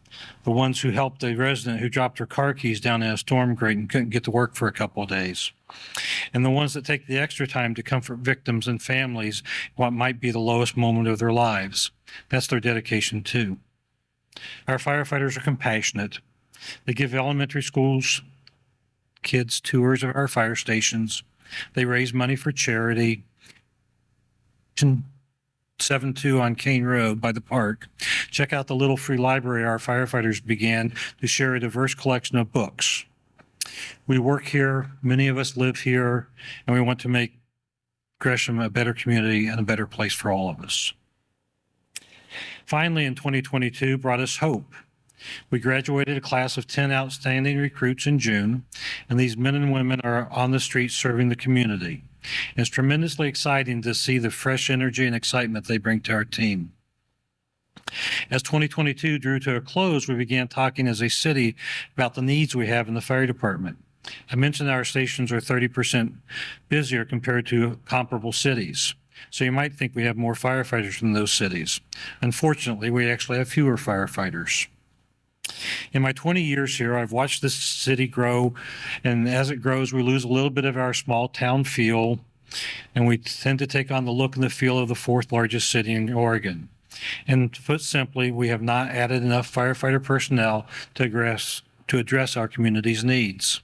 the ones who helped a resident who dropped her car keys down in a storm grate and couldn't get to work for a couple of days, and the ones that take the extra time to comfort victims and families what might be the lowest moment of their lives. That's their dedication too. Our firefighters are compassionate. They give elementary schools kids tours of our fire stations. They raise money for charity. 72 on Kane Road by the park. Check out the little free library our firefighters began to share a diverse collection of books. We work here, many of us live here, and we want to make Gresham a better community and a better place for all of us. Finally, in 2022 brought us hope. We graduated a class of 10 outstanding recruits in June, and these men and women are on the streets serving the community. It's tremendously exciting to see the fresh energy and excitement they bring to our team. As 2022 drew to a close, we began talking as a city about the needs we have in the fire department. I mentioned our stations are 30% busier compared to comparable cities. So you might think we have more firefighters than those cities. Unfortunately, we actually have fewer firefighters. In my 20 years here, I've watched this city grow, and as it grows, we lose a little bit of our small town feel, and we tend to take on the look and the feel of the fourth largest city in Oregon. And to put simply, we have not added enough firefighter personnel to address our community's needs.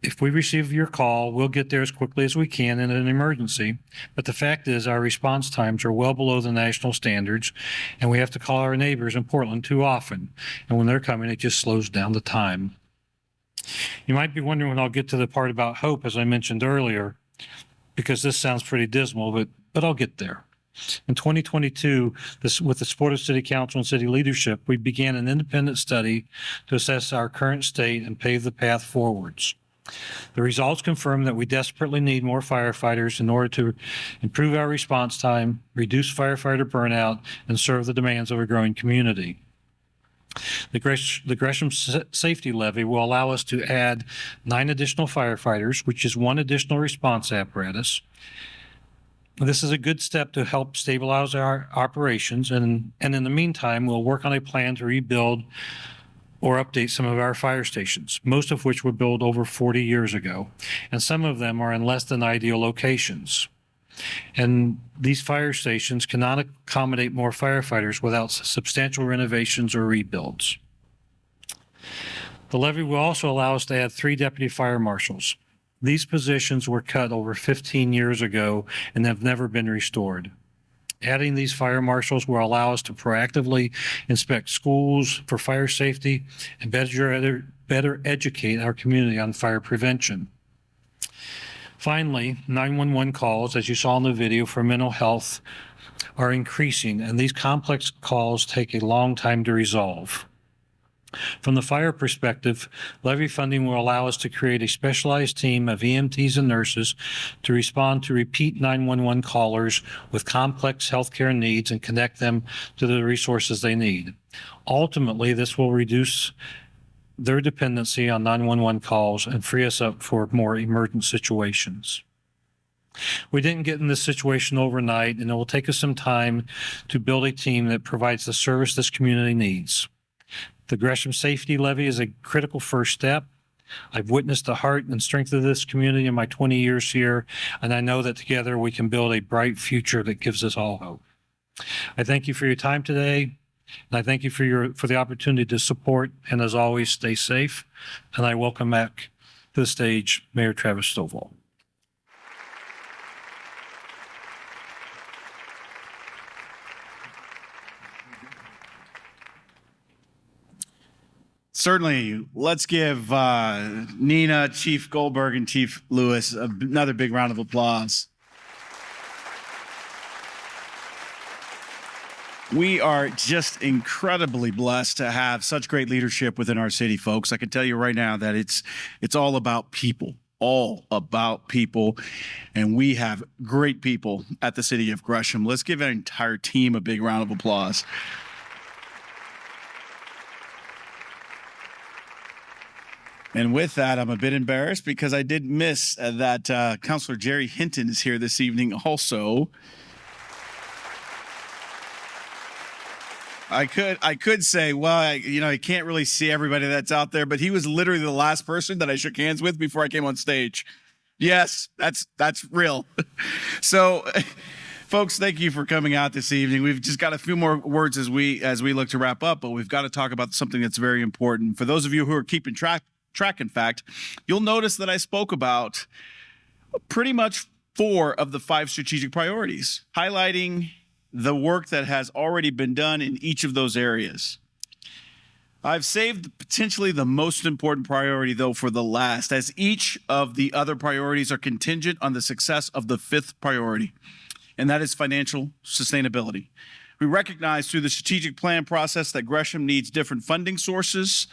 If we receive your call, we'll get there as quickly as we can in an emergency. But the fact is our response times are well below the national standards, and we have to call our neighbors in Portland too often. And when they're coming, it just slows down the time. You might be wondering when I'll get to the part about hope, as I mentioned earlier, because this sounds pretty dismal, but I'll get there. In 2022, with the support of City Council and City leadership, we began an independent study to assess our current state and pave the path forwards. The results confirm that we desperately need more firefighters in order to improve our response time, reduce firefighter burnout, and serve the demands of a growing community. The Gresham Safety Levy will allow us to add 9 additional firefighters, which is 1 additional response apparatus. This is a good step to help stabilize our operations, and in the meantime, we'll work on a plan to rebuild or update some of our fire stations, most of which were built over 40 years ago, and some of them are in less than ideal locations. And these fire stations cannot accommodate more firefighters without substantial renovations or rebuilds. The levy will also allow us to add 3 deputy fire marshals. These positions were cut over 15 years ago and have never been restored. Adding these fire marshals will allow us to proactively inspect schools for fire safety and better educate our community on fire prevention. Finally, 911 calls, as you saw in the video, for mental health are increasing, and these complex calls take a long time to resolve. From the fire perspective, levy funding will allow us to create a specialized team of EMTs and nurses to respond to repeat 911 callers with complex healthcare needs and connect them to the resources they need. Ultimately, this will reduce their dependency on 911 calls and free us up for more emergent situations. We didn't get in this situation overnight, and it will take us some time to build a team that provides the service this community needs. The Gresham Safety Levy is a critical first step. I've witnessed the heart and strength of this community in my 20 years here, and I know that together we can build a bright future that gives us all hope. I thank you for your time today, and I thank you for the opportunity to support, and as always, stay safe. And I welcome back to the stage Mayor Travis Stovall. Certainly. Let's give Nina, Chief Gullberg, and Chief Lewis another big round of applause. We are just incredibly blessed to have such great leadership within our city, folks. I can tell you right now that it's all about people, and we have great people at the city of Gresham. Let's give our entire team a big round of applause. And with that, I'm a bit embarrassed because I did miss that Councilor Jerry Hinton is here this evening also. I could say, well, I can't really see everybody that's out there, but he was literally the last person that I shook hands with before I came on stage. Yes, that's real. So, folks, thank you for coming out this evening. We've just got a few more words as we look to wrap up, but we've got to talk about something that's very important. For those of you who are keeping track, in fact, you'll notice that I spoke about pretty much 4 of the 5 strategic priorities, highlighting the work that has already been done in each of those areas. I've saved potentially the most important priority, though, for the last, as each of the other priorities are contingent on the success of the 5th priority, and that is financial sustainability. We recognize through the strategic plan process that Gresham needs different funding sources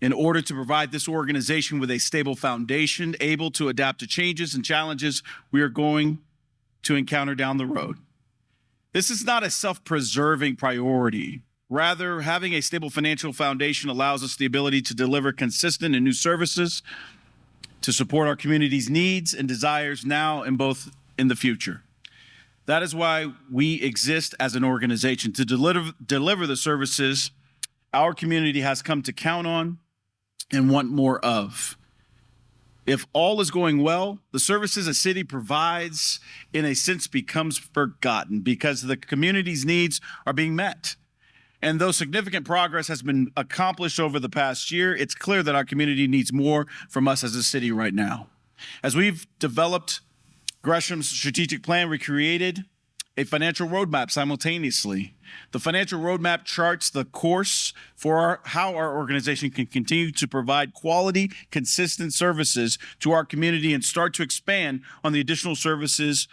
in order to provide this organization with a stable foundation, able to adapt to changes and challenges we are going to encounter down the road. This is not a self-preserving priority. Rather, having a stable financial foundation allows us the ability to deliver consistent and new services to support our community's needs and desires now and both in the future. That is why we exist as an organization, to deliver the services our community has come to count on and want more of. If all is going well, the services a city provides, in a sense, becomes forgotten because the community's needs are being met. And though significant progress has been accomplished over the past year, it's clear that our community needs more from us as a city right now. As we've developed Gresham's strategic plan, we created a financial roadmap simultaneously. The financial roadmap charts the course for how our organization can continue to provide quality, consistent services to our community and start to expand on the additional services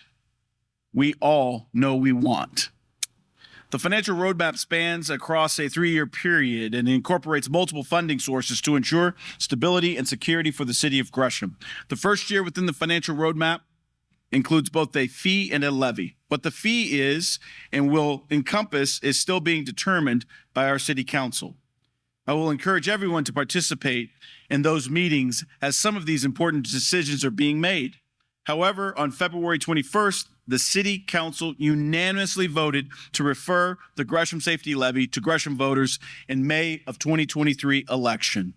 we all know we want. The financial roadmap spans across a 3-year period and incorporates multiple funding sources to ensure stability and security for the city of Gresham. The first year within the financial roadmap includes both a fee and a levy. What the fee is and will encompass is still being determined by our city council. I will encourage everyone to participate in those meetings as some of these important decisions are being made. However, on February 21st, the city council unanimously voted to refer the Gresham Safety Levy to Gresham voters in May of 2023 election.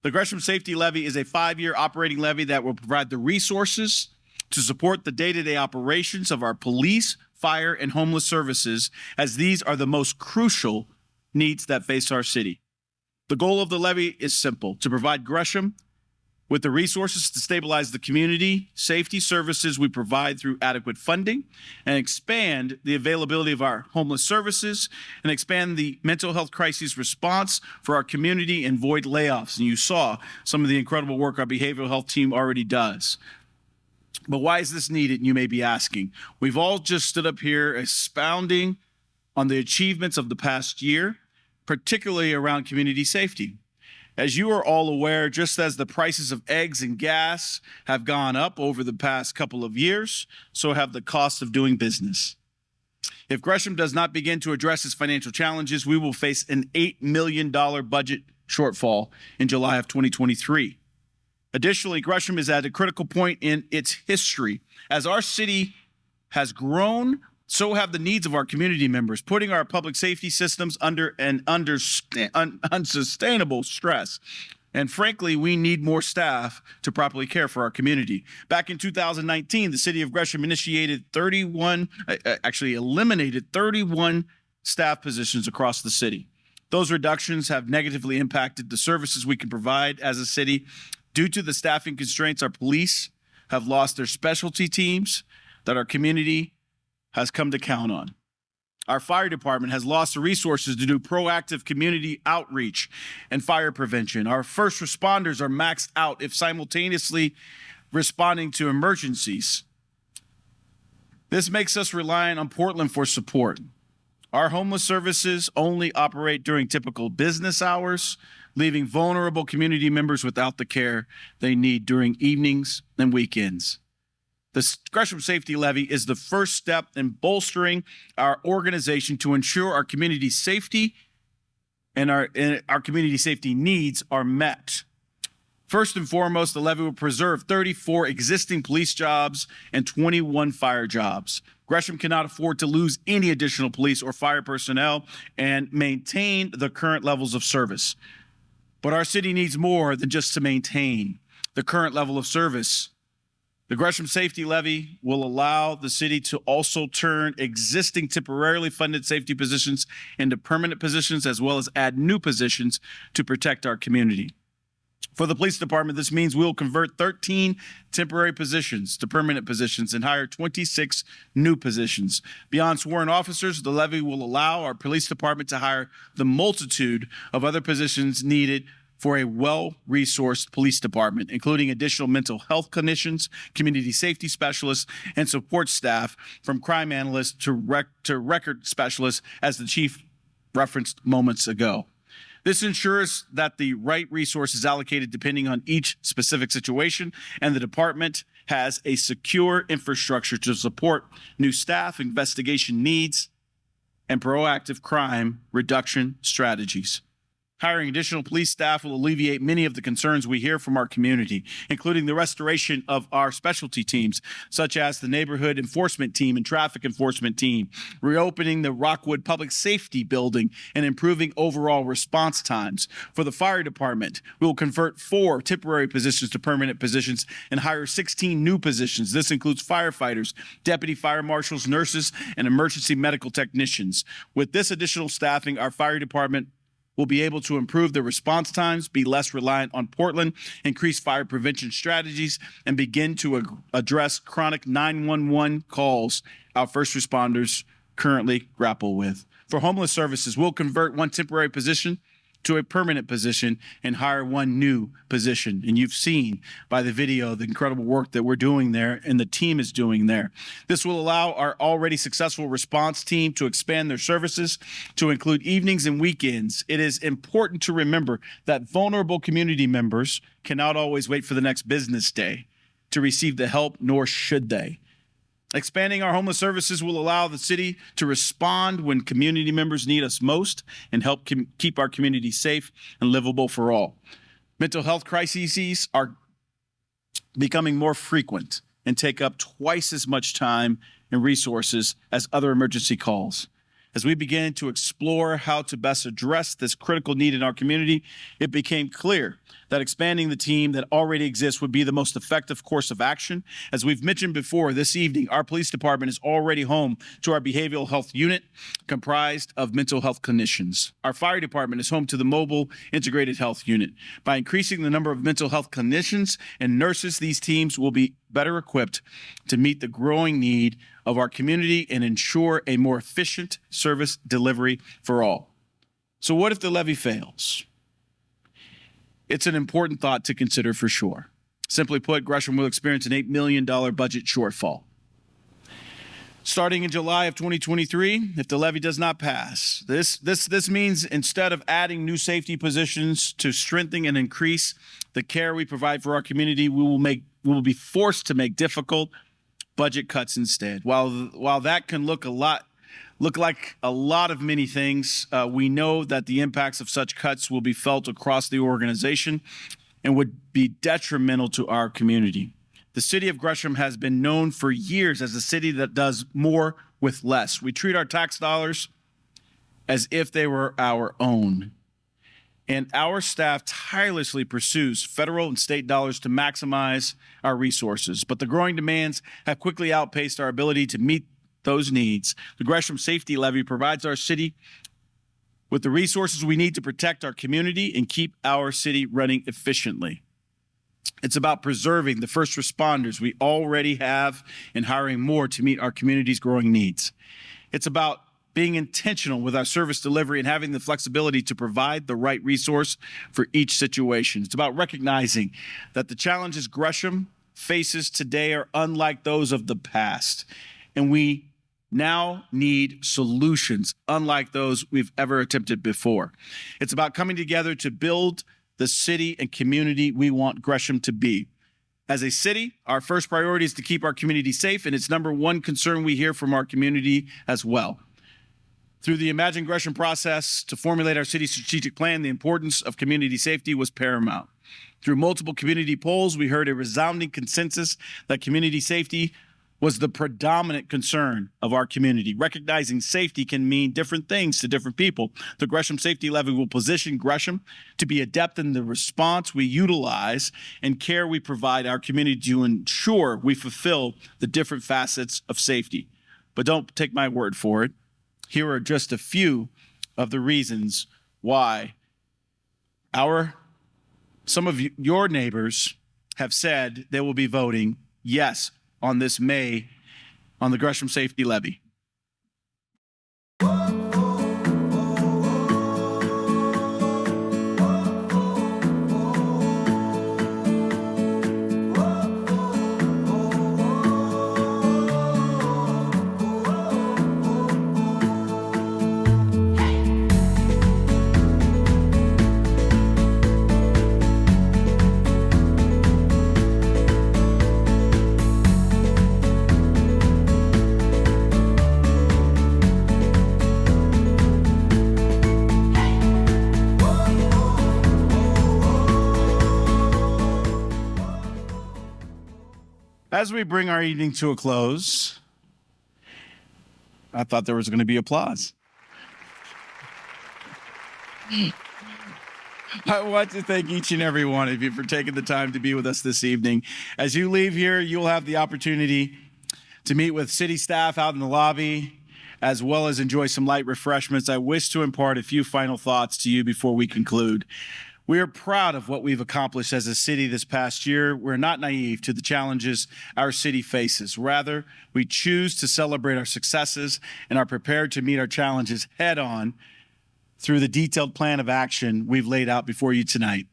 The Gresham Safety Levy is a 5-year operating levy that will provide the resources to support the day-to-day operations of our police, fire, and homeless services, as these are the most crucial needs that face our city. The goal of the levy is simple: to provide Gresham with the resources to stabilize the community safety services we provide through adequate funding, and expand the availability of our homeless services, and expand the mental health crisis response for our community and avoid layoffs. And you saw some of the incredible work our behavioral health team already does. But why is this needed, you may be asking? We've all just stood up here expounding on the achievements of the past year, particularly around community safety. As you are all aware, just as the prices of eggs and gas have gone up over the past couple of years, so have the costs of doing business. If Gresham does not begin to address its financial challenges, we will face an $8 million budget shortfall in July of 2023. Additionally, Gresham is at a critical point in its history. As our city has grown, so have the needs of our community members, putting our public safety systems under an unsustainable stress. And frankly, we need more staff to properly care for our community. Back in 2019, the city of Gresham eliminated 31 staff positions across the city. Those reductions have negatively impacted the services we can provide as a city. Due to the staffing constraints, our police have lost their specialty teams that our community has come to count on. Our fire department has lost the resources to do proactive community outreach and fire prevention. Our first responders are maxed out if simultaneously responding to emergencies. This makes us reliant on Portland for support. Our homeless services only operate during typical business hours, leaving vulnerable community members without the care they need during evenings and weekends. The Gresham Safety Levy is the first step in bolstering our organization to ensure our community safety and our community safety needs are met. First and foremost, the levy will preserve 34 existing police jobs and 21 fire jobs. Gresham cannot afford to lose any additional police or fire personnel and maintain the current levels of service. But our city needs more than just to maintain the current level of service. The Gresham Safety Levy will allow the city to also turn existing temporarily funded safety positions into permanent positions, as well as add new positions to protect our community. For the police department, this means we'll convert 13 temporary positions to permanent positions and hire 26 new positions. Beyond sworn officers, the levy will allow our police department to hire the multitude of other positions needed for a well-resourced police department, including additional mental health clinicians, community safety specialists, and support staff, from crime analysts to record specialists, as the chief referenced moments ago. This ensures that the right resource is allocated depending on each specific situation, and the department has a secure infrastructure to support new staff, investigation needs, and proactive crime reduction strategies. Hiring additional police staff will alleviate many of the concerns we hear from our community, including the restoration of our specialty teams, such as the neighborhood enforcement team and traffic enforcement team, reopening the Rockwood Public Safety Building, and improving overall response times. For the fire department, we will convert 4 temporary positions to permanent positions and hire 16 new positions. This includes firefighters, deputy fire marshals, nurses, and emergency medical technicians. With this additional staffing, our fire department will be able to improve their response times, be less reliant on Portland, increase fire prevention strategies, and begin to address chronic 911 calls our first responders currently grapple with. For homeless services, we'll convert 1 temporary position to a permanent position and hire 1 new position. And you've seen by the video the incredible work that we're doing there and the team is doing there. This will allow our already successful response team to expand their services to include evenings and weekends. It is important to remember that vulnerable community members cannot always wait for the next business day to receive the help, nor should they. Expanding our homeless services will allow the city to respond when community members need us most and help keep our community safe and livable for all. Mental health crises are becoming more frequent and take up twice as much time and resources as other emergency calls. As we began to explore how to best address this critical need in our community, it became clear that expanding the team that already exists would be the most effective course of action. As we've mentioned before, this evening, our police department is already home to our behavioral health unit comprised of mental health clinicians. Our fire department is home to the mobile integrated health unit. By increasing the number of mental health clinicians and nurses, these teams will be better equipped to meet the growing need of our community and ensure a more efficient service delivery for all. So what if the levy fails? It's an important thought to consider for sure. Simply put, Gresham will experience an $8 million budget shortfall. Starting in July of 2023, if the levy does not pass, this means instead of adding new safety positions to strengthen and increase the care we provide for our community, we will be forced to make difficult budget cuts instead. While that can look like a lot of many things, we know that the impacts of such cuts will be felt across the organization and would be detrimental to our community. The city of Gresham has been known for years as a city that does more with less. We treat our tax dollars as if they were our own. And our staff tirelessly pursues federal and state dollars to maximize our resources. But the growing demands have quickly outpaced our ability to meet those needs. The Gresham Safety Levy provides our city with the resources we need to protect our community and keep our city running efficiently. It's about preserving the first responders we already have and hiring more to meet our community's growing needs. It's about being intentional with our service delivery and having the flexibility to provide the right resource for each situation. It's about recognizing that the challenges Gresham faces today are unlike those of the past, and we now need solutions unlike those we've ever attempted before. It's about coming together to build the city and community we want Gresham to be. As a city, our first priority is to keep our community safe, and it's number one concern we hear from our community as well. Through the Imagine Gresham process to formulate our city's strategic plan, the importance of community safety was paramount. Through multiple community polls, we heard a resounding consensus that community safety was the predominant concern of our community. Recognizing safety can mean different things to different people. The Gresham Safety Levy will position Gresham to be adept in the response we utilize and care we provide our community to ensure we fulfill the different facets of safety. But don't take my word for it. Here are just a few of the reasons why some of your neighbors have said they will be voting yes on this May on the Gresham Safety Levy. As we bring our evening to a close, I thought there was going to be applause. I want to thank each and every one of you for taking the time to be with us this evening. As you leave here, you'll have the opportunity to meet with city staff out in the lobby, as well as enjoy some light refreshments. I wish to impart a few final thoughts to you before we conclude. We are proud of what we've accomplished as a city this past year. We're not naive to the challenges our city faces. Rather, we choose to celebrate our successes and are prepared to meet our challenges head on through the detailed plan of action we've laid out before you tonight.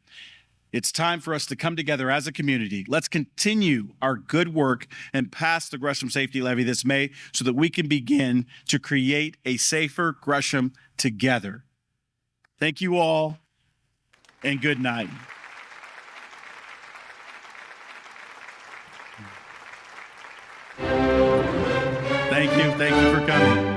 It's time for us to come together as a community. Let's continue our good work and pass the Gresham Safety Levy this May so that we can begin to create a safer Gresham together. Thank you all, and good night. Thank you for coming.